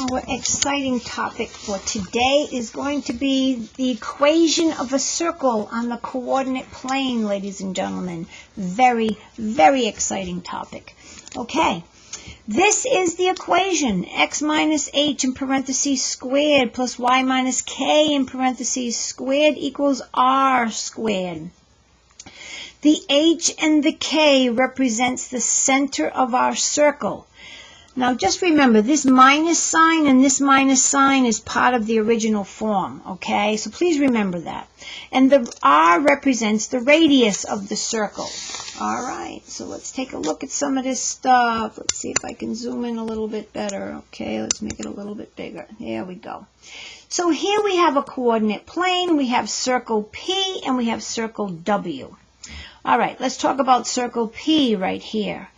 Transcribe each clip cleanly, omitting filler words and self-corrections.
Our exciting topic for today is going to be the equation of a circle on the coordinate plane, ladies and gentlemen. Very, very exciting topic. Okay, this is the equation, x minus h in parentheses squared plus y minus k in parentheses squared equals r squared. The h and the k represents the center of our circle. Now just remember, this minus sign and this minus sign is part of the original form, okay? So please remember that. And the r represents the radius of the circle. All right, so let's take a look at some of this stuff. Let's see if I can zoom in a little bit better. Okay, let's make it a little bit bigger. There we go. So here we have a coordinate plane. We have circle P and we have circle W. All right, let's talk about circle P right here.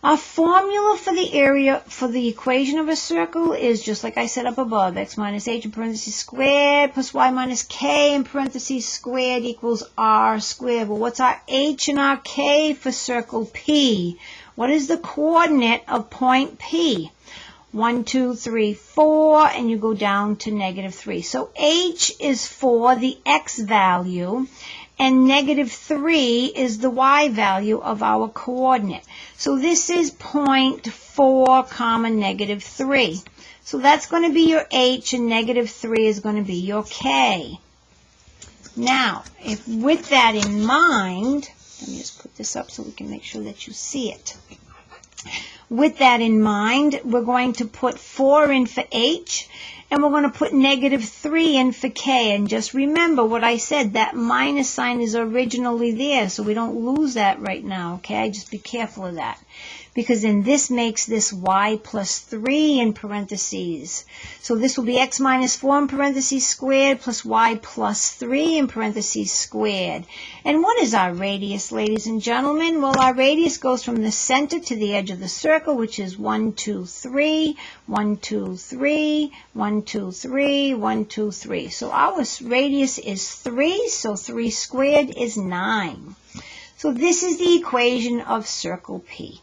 Our formula for the area for the equation of a circle is just like I said up above, x minus h in parentheses squared plus y minus k in parentheses squared equals r squared. Well, what's our h and our k for circle P? What is the coordinate of point P? 1, 2, 3, 4, and you go down to -3. So h is for the x value, and -3 is the y value of our coordinate. So this is 0.4, -3. So that's going to be your h, and -3 is going to be your k. Now, if with that in mind, let me just put this up so we can make sure that you see it. With that in mind, we're going to put 4 in for h, and we're going to put -3 in for k. And just remember what I said, that minus sign is originally there, so we don't lose that right now, okay? Just be careful of that. Because then this makes this y plus 3 in parentheses. So this will be x minus 4 in parentheses squared plus y plus 3 in parentheses squared. And what is our radius, ladies and gentlemen? Well, our radius goes from the center to the edge of the circle, which is 1, 2, 3, 1, 2, 3, 1, 2, 3, 1, 2, 3. So our radius is 3, so 3 squared is 9. So this is the equation of circle P.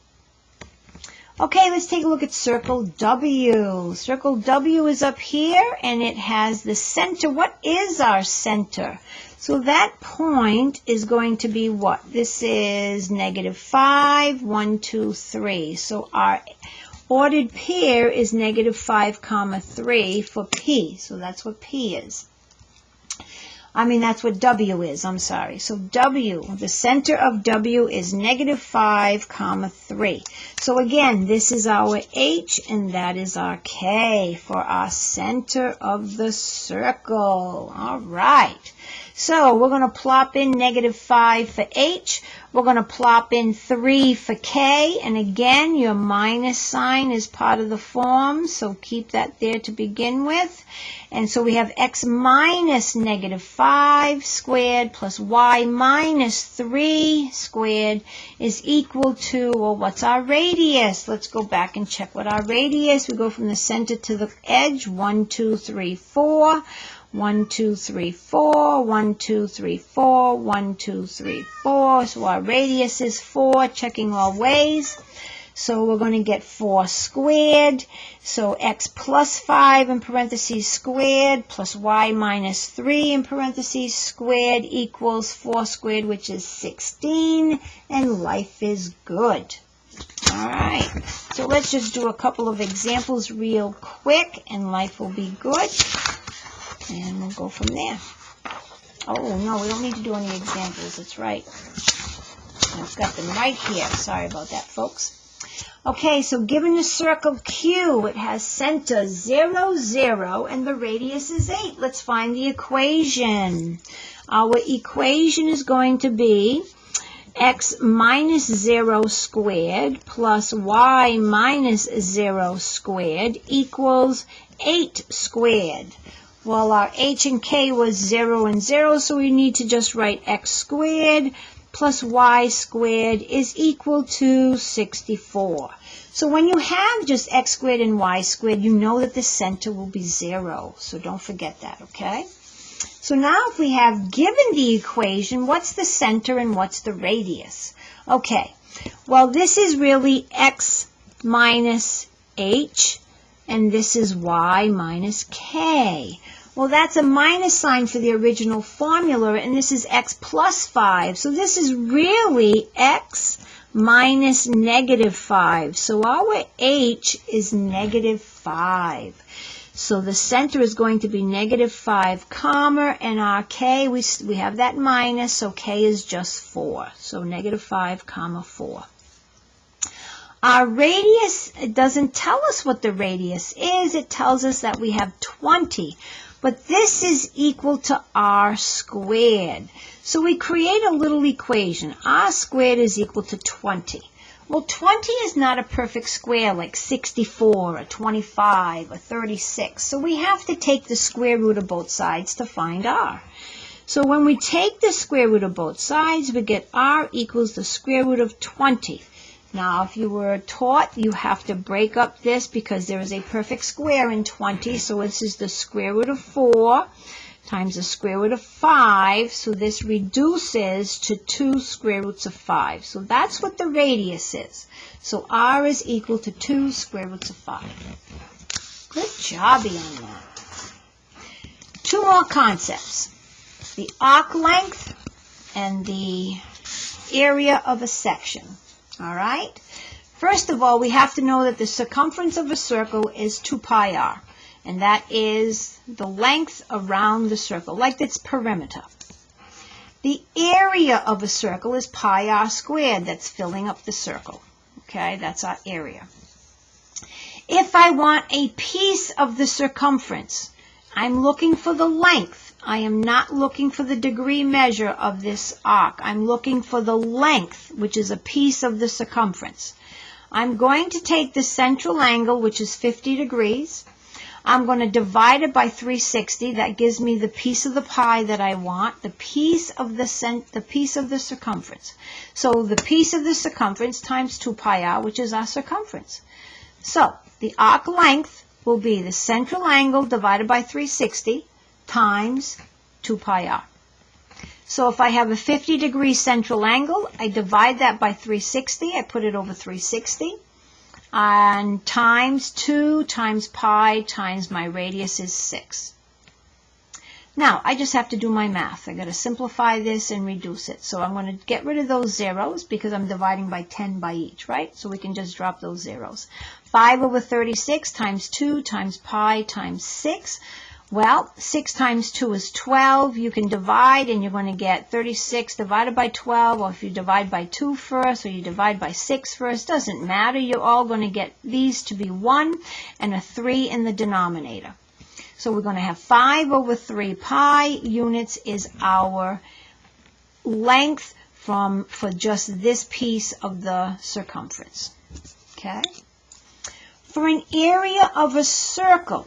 Okay, let's take a look at circle W. Circle W is up here, and it has the center. What is our center? So that point is going to be what? This is -5, 1, 2, 3. So our ordered pair is -5, 3 for P. So that's what P is. That's what W is, I'm sorry. So W, the center of W is -5, 3. So again, this is our H and that is our K for our center of the circle. All right. So we're going to plop in -5 for H. We're going to plop in 3 for K. And again, your minus sign is part of the form, so keep that there to begin with. And so we have x minus -5 squared plus y minus 3 squared is equal to, well, what's our radius? Let's go back and check what our radius. We go from the center to the edge, 1, 2, 3, 4. 1, 2, 3, 4, 1, 2, 3, 4, 1, 2, 3, 4. So our radius is 4, checking all ways. So we're going to get 4 squared. So x plus 5 in parentheses squared plus y minus 3 in parentheses squared equals 4 squared, which is 16. And life is good. All right. So let's just do a couple of examples real quick, and life will be good. And we'll go from there. Oh, no, we don't need to do any examples. That's right. I've got them right here. Sorry about that, folks. Okay, so given the circle Q, it has center 0, 0, and the radius is 8. Let's find the equation. Our equation is going to be x minus 0 squared plus y minus 0 squared equals 8 squared. Well, our h and k was 0 and 0, so we need to just write x squared plus y squared is equal to 64. So when you have just x squared and y squared, you know that the center will be 0. So don't forget that, okay? So now if we have given the equation, what's the center and what's the radius? Okay, well, this is really x minus h and this is y minus k. Well, that's a minus sign for the original formula, and this is x plus 5. So this is really x minus negative 5. So our h is negative 5. So the center is going to be negative 5 comma, and our k, we have that minus, so k is just 4. So negative 5 comma 4. Our radius, it doesn't tell us what the radius is. It tells us that we have 20. But this is equal to r squared. So we create a little equation. R squared is equal to 20. Well, 20 is not a perfect square like 64 or 25 or 36. So we have to take the square root of both sides to find r. So when we take the square root of both sides, we get r equals the square root of 20. Now, if you were taught, you have to break up this because there is a perfect square in 20. So this is the square root of 4 times the square root of 5. So this reduces to 2 square roots of 5. So that's what the radius is. So r is equal to 2 square roots of 5. Good jobby on that. Two more concepts. The arc length and the area of a section. All right? First of all, we have to know that the circumference of a circle is 2 pi r, and that is the length around the circle, like its perimeter. The area of a circle is pi r squared. That's filling up the circle. Okay, that's our area. If I want a piece of the circumference, I'm looking for the length. I am not looking for the degree measure of this arc. I'm looking for the length, which is a piece of the circumference. I'm going to take the central angle, which is 50 degrees. I'm going to divide it by 360. That gives me the piece of the pie that I want, the piece of the circumference. So the piece of the circumference times 2 pi r, which is our circumference. So the arc length will be the central angle divided by 360 times 2 pi r. So if I have a 50-degree central angle, I divide that by 360. I put it over 360. And times 2 times pi times my radius is 6. Now, I just have to do my math. I've got to simplify this and reduce it. So I'm going to get rid of those zeros because I'm dividing by 10 by each, right? So we can just drop those zeros. 5 over 36 times 2 times pi times 6. Well, 6 times 2 is 12. You can divide, and you're going to get 36 divided by 12, or if you divide by 2 first, or you divide by 6 first, doesn't matter. You're all going to get these to be 1 and a 3 in the denominator. So we're going to have 5 over 3 pi units is our length for just this piece of the circumference. Okay? For an area of a circle,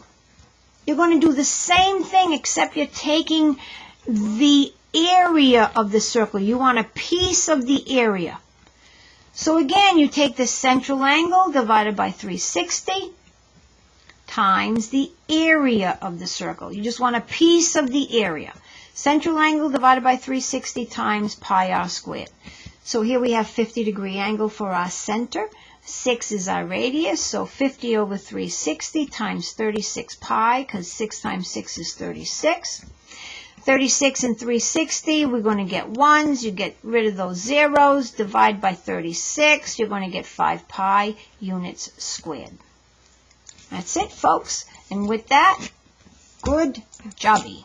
you're going to do the same thing, except you're taking the area of the circle. You want a piece of the area. So again, you take the central angle divided by 360 times the area of the circle. You just want a piece of the area. Central angle divided by 360 times pi r squared. So here we have 50-degree angle for our center. 6 is our radius, so 50 over 360 times 36 pi, because 6 times 6 is 36. 36 and 360, we're going to get ones. You get rid of those zeros. Divide by 36, you're going to get 5 pi units squared. That's it, folks. And with that, good jobby.